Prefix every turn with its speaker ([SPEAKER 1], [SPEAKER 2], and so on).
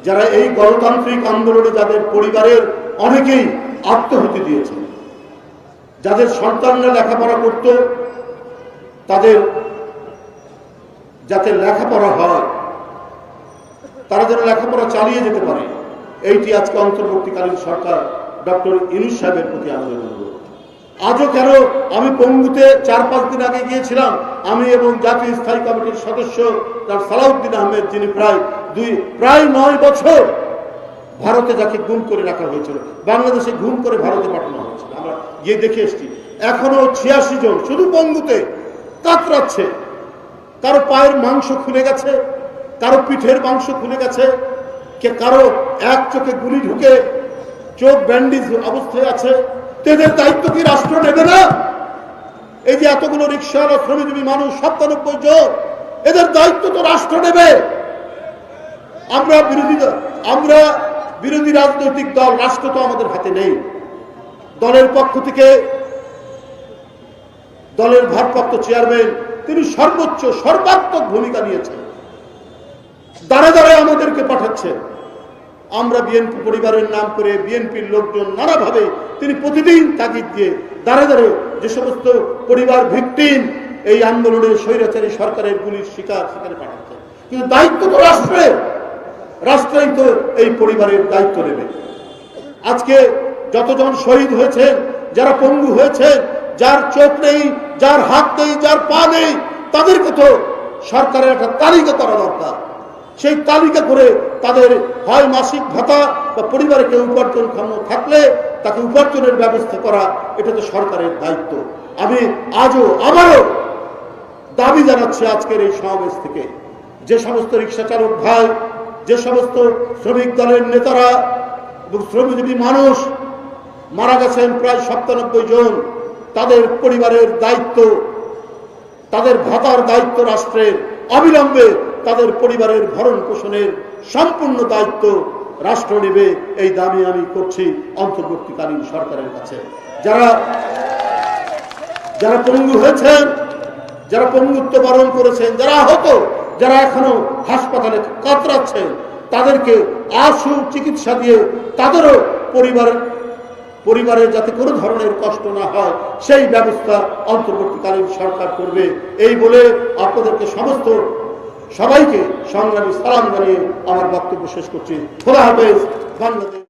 [SPEAKER 1] যারা এই গণতান্ত্রিক আন্দোলনে যাদের পরিবারের অনেকেই আত্মহুতি দিয়েছে, যাদের সন্তানরা লেখাপড়া করত, তাদের যাতে লেখাপড়া হয়, তারা যেন লেখাপড়া চালিয়ে যেতে পারে, এইটি আজকে অন্তর্বর্তীকালীন সরকার ডক্টর ইউনূস সাহেবের প্রতি আমাদের অনুরোধ। আজও কেন আমি পঙ্গুতে 4-5 দিন আগে গিয়েছিলাম, আমি এবং জাতীয় স্থায়ী কমিটির সদস্য সালাউদ্দিন আহমেদ, যিনি প্রায় 9 বছর ভারতে যাকে গুম করে রাখা হয়েছিল, বাংলাদেশে গুম করে ভারতে পাঠানো হয়েছিল, আমরা গিয়ে দেখে এসেছি। এখনো 86 জন শুধু পঙ্গুতে কাতরাচ্ছে। কারো পায়ের মাংস খুলে গেছে, কারো পিঠের মাংস খুলে গেছে, কারো এক চোখে গুলি ঢুকে চোখ ব্যান্ডেজ অবস্থায় আছে। এদের দায়িত্ব কি রাষ্ট্র নেবে না? এই যে এতগুলো রিকশাওয়ালা শ্রমজীবী মানুষ 97 জন, এদের দায়িত্ব তো রাষ্ট্র নেবে। আমরা বিরোধী রাজনৈতিক দল, রাষ্ট্র তো আমাদের হাতে নেই। দলের পক্ষ থেকে দলের ভারপ্রাপ্ত চেয়ারম্যান তিনি সর্বাত্মক ভূমিকা নিয়েছেন, দাঁড়ে দাঁড়ে আমাদেরকে পাঠাচ্ছেন। আমরা বিএনপি পরিবারের নাম করে বিএনপির লোকজন নানাভাবে তিনি প্রতিদিন তাগিদ দিয়ে দাঁড়ে দাঁড়ে যে সমস্ত পরিবার ভিকটিম এই আন্দোলনের স্বৈরাচারী সরকারের গুলির শিকার সেখানে পাঠাচ্ছেন। কিন্তু দায়িত্ব তো রাষ্ট্রের, রাষ্ট্রই তো এই পরিবারের দায়িত্ব নেবে। আজকে যতজন শহীদ হয়েছেন, যারা পঙ্গু হয়েছেন, যার চোখ নেই, যার হাত নেই, যার পা নেই, তাদেরকে তো সরকারের একটা তালিকা করা দরকার। সেই তালিকা করে তাদের হয় মাসিক ভাতা বা পরিবারে কেউ উপার্জনক্ষম থাকলে তাকে উপার্জনের ব্যবস্থা করা, এটা তো সরকারের দায়িত্ব। আমি আবারও দাবি জানাচ্ছি আজকের এই সমাবেশ থেকে, যে সমস্ত রিক্সা চালক ভাই, যে সমস্ত শ্রমিক দলের নেতারা এবং শ্রমজীবী মানুষ মারা গেছেন প্রায় 97 জন, তাদের পরিবারের দায়িত্ব, তাদের ভাতার দায়িত্ব রাষ্ট্রের, অবিলম্বে তাদের পরিবারের ভরণ পোষণের সম্পূর্ণ দায়িত্ব রাষ্ট্র নেবে, এই দাবি আমি করছি অন্তর্বর্তীকালীন সরকারের কাছে। যারা পঙ্গু হয়েছেন, যারা পঙ্গুত্ব বরণ করেছেন, যারা আহত, যারা এখনো হাসপাতালে কাতরাচ্ছেন, তাদেরকে আশু চিকিৎসা দিয়ে তাদেরও পরিবারের যাতে কোনো ধরনের কষ্ট না হয় সেই ব্যবস্থা অন্তর্বর্তীকালীন সরকার করবে। এই বলে আপনাদেরকে সবাইকে সংগ্রামী সালাম জানিয়ে আমার বক্তব্য শেষ করছি। খোদা হাফেজ। বাংলাদেশ।